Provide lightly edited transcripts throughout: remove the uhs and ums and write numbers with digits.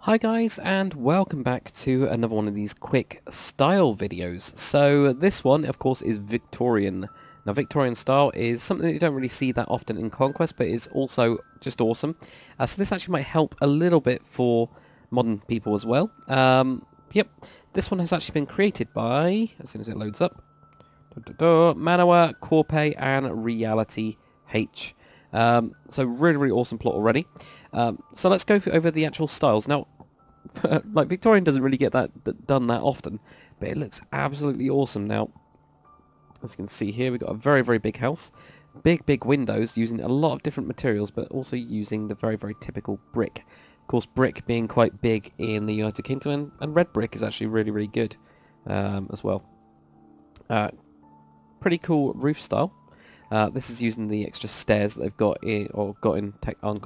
Hi guys, and welcome back to another one of these quick style videos. So this one of course is Victorian. Now Victorian style is something that you don't really see that often in Conquest, but is also just awesome. So this actually might help a little bit for modern people as well. Yep, this one has actually been created by, as soon as it loads up, Manoah, Corpeh and Realityh. So really awesome plot already. So let's go over the actual styles. Now, like Victorian doesn't really get that done that often, but it looks absolutely awesome. Now, as you can see here, we've got a very big house, big windows using a lot of different materials, but also using the very typical brick. Of course, brick being quite big in the United Kingdom, and red brick is actually really good as well. Pretty cool roof style. This is using the extra stairs that they've got on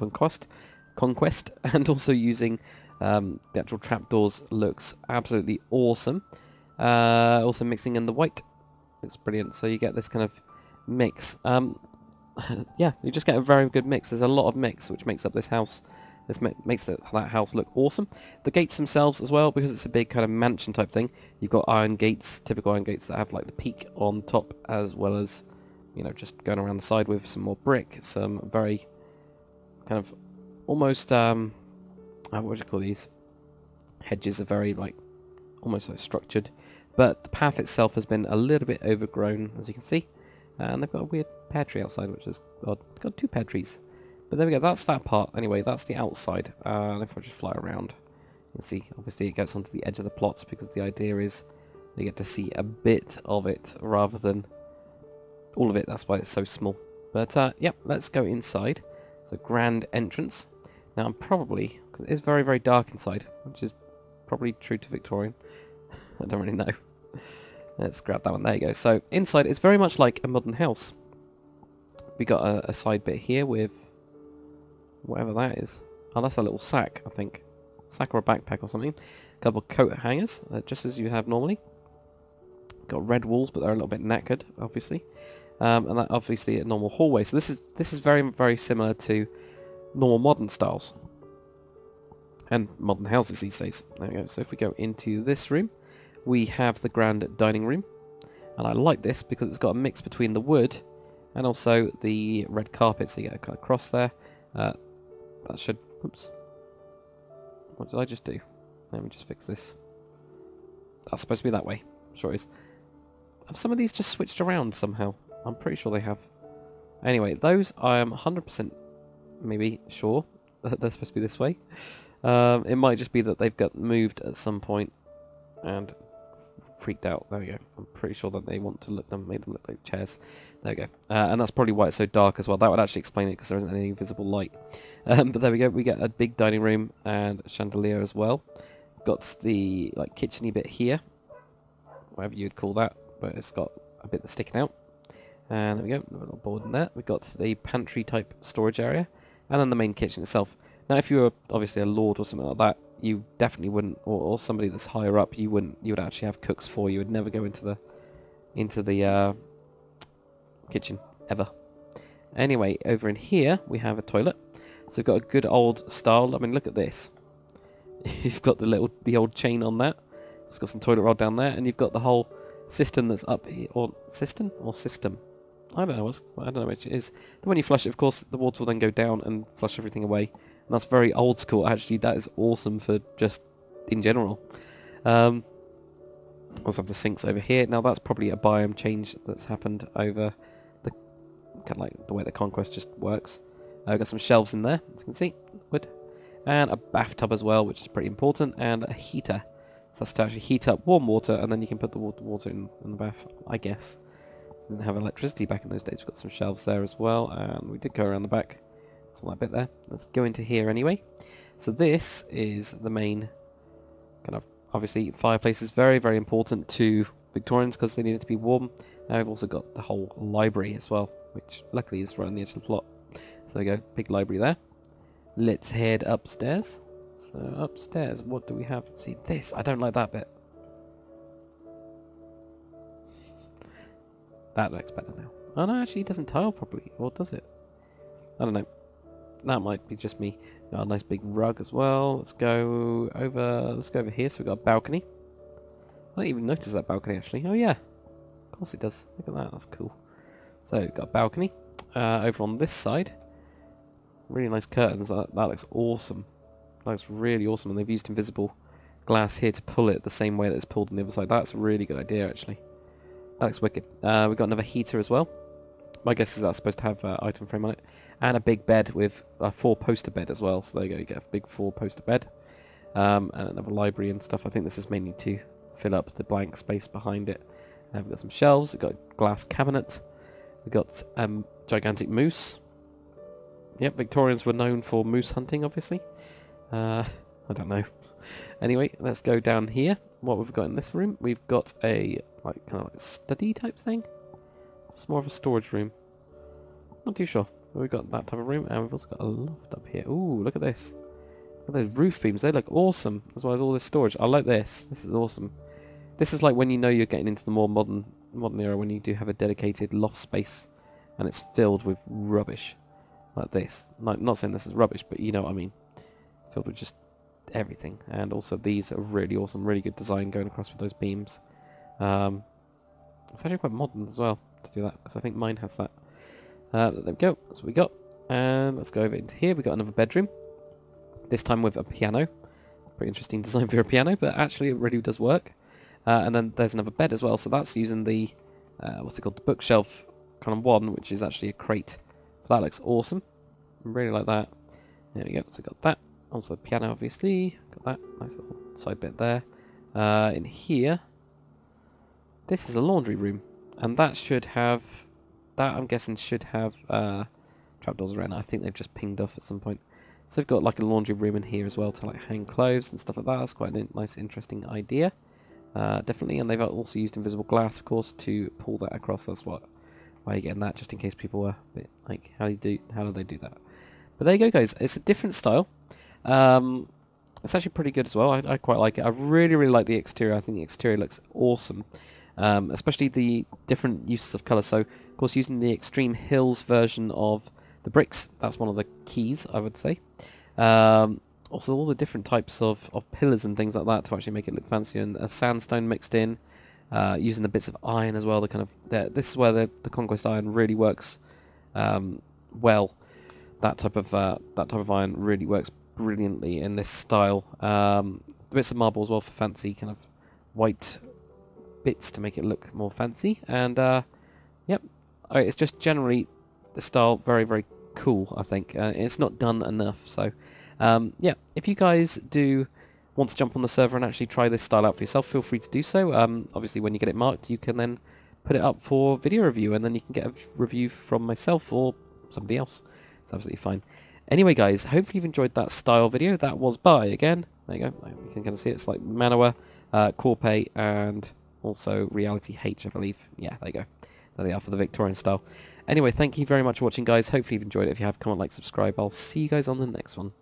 Conquest, and also using the actual trapdoors. Looks absolutely awesome. Also mixing in the white. It's brilliant. So you get this kind of mix. Yeah, you just get a very good mix. There's a lot of mix which makes up this house. This makes that house look awesome. The gates themselves as well, because it's a big kind of mansion type thing. You've got iron gates, typical iron gates that have like the peak on top, as well as, you know, just going around the side with some more brick, some very kind of almost what would you call these? Hedges are very like almost like structured, but the path itself has been a little bit overgrown, as you can see, and they've got a weird pear tree outside, which is odd. They've got two pear trees, but there we go. That's that part. Anyway, that's the outside. And if I just fly around, you can see obviously it goes onto the edge of the plots, because the idea is you get to see a bit of it rather than all of it. That's why it's so small. But yep, let's go inside. It's a grand entrance. Now I'm probably, because it is very dark inside, which is probably true to Victorian. I don't really know. Let's grab that one. There you go. So inside it's very much like a modern house. We got a side bit here with whatever that is. Oh, that's a little sack, I think. Sack or a backpack or something. A couple of coat hangers, just as you have normally. Got red walls, but they're a little bit knackered, obviously. And that obviously a normal hallway. So this is very similar to normal modern styles and modern houses these days. There we go. So if we go into this room, we have the grand dining room, and I like this because it's got a mix between the wood and also the red carpet. So you get a kind of cross there. That should. Oops. What did I just do? Let me just fix this. That's supposed to be that way. Sure it is. Have some of these just switched around somehow? I'm pretty sure they have. Anyway, those I am 100% maybe sure that they're supposed to be this way. It might just be that they've got moved at some point and freaked out. There we go. I'm pretty sure that they want to made them look like chairs. There we go. And that's probably why it's so dark as well. That would actually explain it, because there isn't any visible light. But there we go. We get a big dining room and a chandelier as well. Got the like kitcheny bit here, whatever you'd call that, but it's got a bit that's sticking out. And there we go, a little board in there. We've got the pantry type storage area, and then the main kitchen itself. Now if you were obviously a lord or something like that, you definitely wouldn't, or somebody that's higher up, you would actually have cooks for you. You would never go into the kitchen ever. Anyway, over in here we have a toilet. So we've got a good old style. I mean, look at this. You've got the old chain on that. It's got some toilet roll down there, and you've got the whole cistern that's up here, or system. I don't know which it is. Then when you flush it, of course, the water will then go down and flush everything away. And that's very old school. Actually, that is awesome for just in general. Also have the sinks over here. Now that's probably a biome change that's happened over the kind of like the way the Conquest just works. I've got some shelves in there, as you can see, wood, and a bathtub as well, which is pretty important, and a heater. So that's to actually heat up warm water, and then you can put the water in the bath, I guess. So didn't have electricity back in those days. We've got some shelves there as well, and we did go around the back. That's all that bit there. Let's go into here anyway. So this is the main kind of, obviously, fireplace is very important to Victorians because they need it to be warm. And we've also got the whole library as well, which luckily is right on the edge of the plot. So there we go, big library there. Let's head upstairs. So upstairs, what do we have? See this, I don't like that bit. That looks better now. Oh no, actually it doesn't tile properly, or does it? I don't know. That might be just me. Got a nice big rug as well. Let's go over here. So we've got a balcony. I didn't even notice that balcony actually. Oh yeah, of course it does. Look at that, that's cool. So we've got a balcony. Over on this side, really nice curtains. That looks awesome. That looks really awesome, and they've used invisible glass here to pull it the same way that it's pulled on the other side. That's a really good idea actually. That looks wicked. We've got another heater as well. My guess is that's supposed to have item frame on it. And a big bed with a 4-poster bed as well. So there you go, you get a big 4-poster bed. And another library and stuff. I think this is mainly to fill up the blank space behind it. We've got some shelves, we've got a glass cabinet. We've got gigantic moose. Yep, Victorians were known for moose hunting, obviously. I don't know. Anyway, let's go down here. What have we got in this room? We've got a kind of like study type thing. It's more of a storage room. Not too sure. But we've got that type of room, and we've also got a loft up here. Ooh, look at this. Look at those roof beams. They look awesome, as well as all this storage. I like this. This is awesome. This is like when you know you're getting into the more modern era, when you do have a dedicated loft space, and it's filled with rubbish. Like this. Like, not saying this is rubbish, but you know what I mean. Filled with just everything. And also these are really awesome. Really good design going across with those beams. It's actually quite modern as well to do that, because I think mine has that. There we go. That's what we got. And let's go over into here. We've got another bedroom. This time with a piano. Pretty interesting design for a piano, but actually it really does work. And then there's another bed as well. So that's using the, what's it called? The bookshelf kind of one, which is actually a crate. But that looks awesome. I really like that. There we go. So got that. Also the piano, obviously. Got that nice little side bit there. In here, this is a laundry room. And that should have, that I'm guessing should have trapdoors around it. I think they've just pinged off at some point. So we've got like a laundry room in here as well to like hang clothes and stuff like that. That's quite a nice, interesting idea. Definitely, and they've also used invisible glass, of course, to pull that across. That's why you're getting that, just in case people were a bit like, how do they do that? But there you go, guys. It's a different style. It's actually pretty good as well. I quite like it. I really, really like the exterior. I think the exterior looks awesome, especially the different uses of colour. So, of course, using the Extreme Hills version of the bricks, that's one of the keys, I would say. Also, all the different types of pillars and things like that to actually make it look fancy, and a sandstone mixed in, using the bits of iron as well. The kind of this is where the Conquest iron really works well. That type of iron really works brilliantly in this style. The bits of marble as well for fancy kind of white bits to make it look more fancy. And yep, it's just generally the style very, very cool. I think it's not done enough. So. Yeah, if you guys do want to jump on the server and actually try this style out for yourself, feel free to do so. Obviously, when you get it marked, you can then put it up for video review, and then you can get a review from myself or somebody else. It's absolutely fine. Anyway, guys, hopefully you've enjoyed that style video. That was by, again, there you go, you can kind of see it. It's like Manoah, Corpeh, and also Realityh, I believe. Yeah, there you go. There they are for the Victorian style. Anyway, thank you very much for watching, guys. Hopefully you've enjoyed it. If you have, comment, like, subscribe. I'll see you guys on the next one.